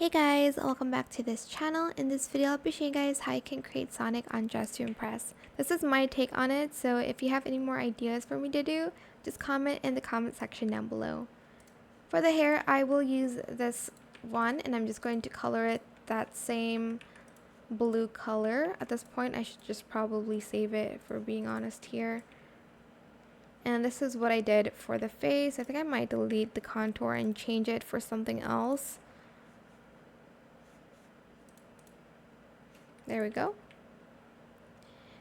Hey guys, welcome back to this channel. In this video, I'll be showing you guys how you can create Sonic on Dress to Impress. This is my take on it, so if you have any more ideas for me to do, just comment in the comment section down below. For the hair, I will use this one, and I'm just going to color it that same blue color. At this point, I should just probably save it, for being honest here. And this is what I did for the face. I think I might delete the contour and change it for something else. There we go.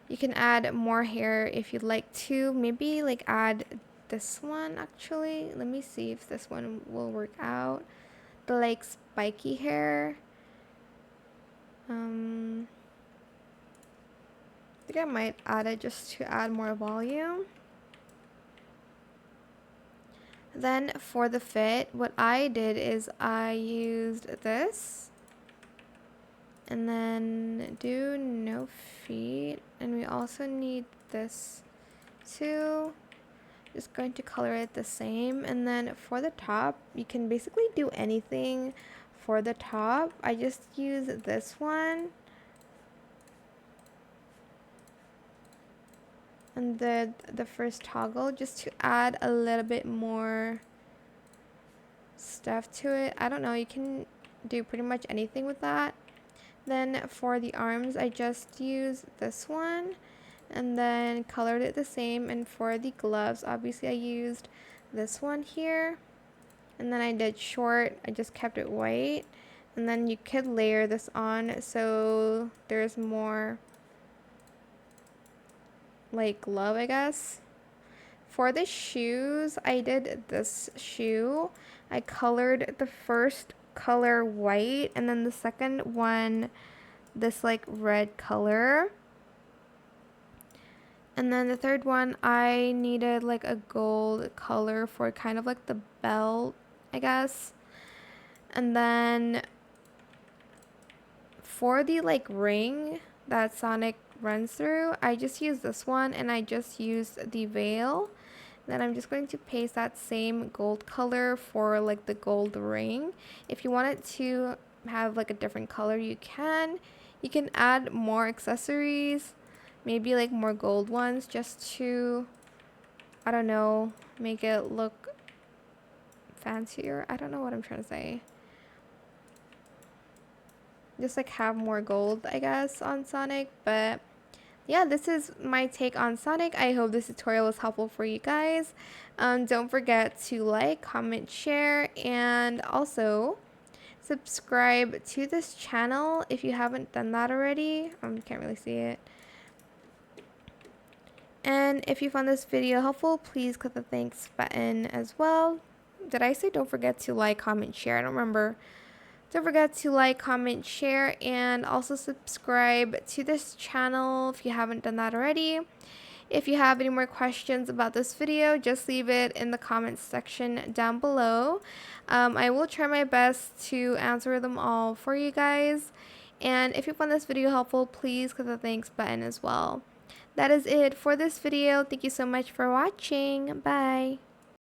You can add more hair if you'd like to. Maybe like add this one actually. Let me see if this one will work out. The like spiky hair. I think I might add it just to add more volume. Then for the fit, what I did is I used this. And then do no feet, and we also need this too. Just going to color it the same. And then for the top, you can basically do anything for the top. I just use this one and the first toggle just to add a little bit more stuff to it. I don't know, you can do pretty much anything with that. Then for the arms, I just used this one and then colored it the same. And for the gloves, obviously I used this one here. And then I did short, I just kept it white. And then you could layer this on so there's more like glove, I guess. For the shoes, I did this shoe. I colored the first color white and then the second one this like red color, and then the third one I needed like a gold color for kind of like the belt, I guess. And then for the like ring that Sonic runs through, I just used this one and I just used the veil. Then I'm just going to paste that same gold color for like the gold ring. If you want it to have like a different color, you can add more accessories, maybe like more gold ones, just to, I don't know, make it look fancier. I don't know what I'm trying to say. Just like have more gold, I guess, on Sonic. But yeah, this is my take on Sonic. I hope this tutorial was helpful for you guys. Don't forget to like, comment, share, and also subscribe to this channel if you haven't done that already. Can't really see it. And if you found this video helpful, please click the thanks button as well. Did I say don't forget to like, comment, share? I don't remember. Don't forget to like, comment, share, and also subscribe to this channel if you haven't done that already. If you have any more questions about this video, just leave it in the comments section down below. I will try my best to answer them all for you guys. And if you found this video helpful, please click the thanks button as well. That is it for this video. Thank you so much for watching. Bye.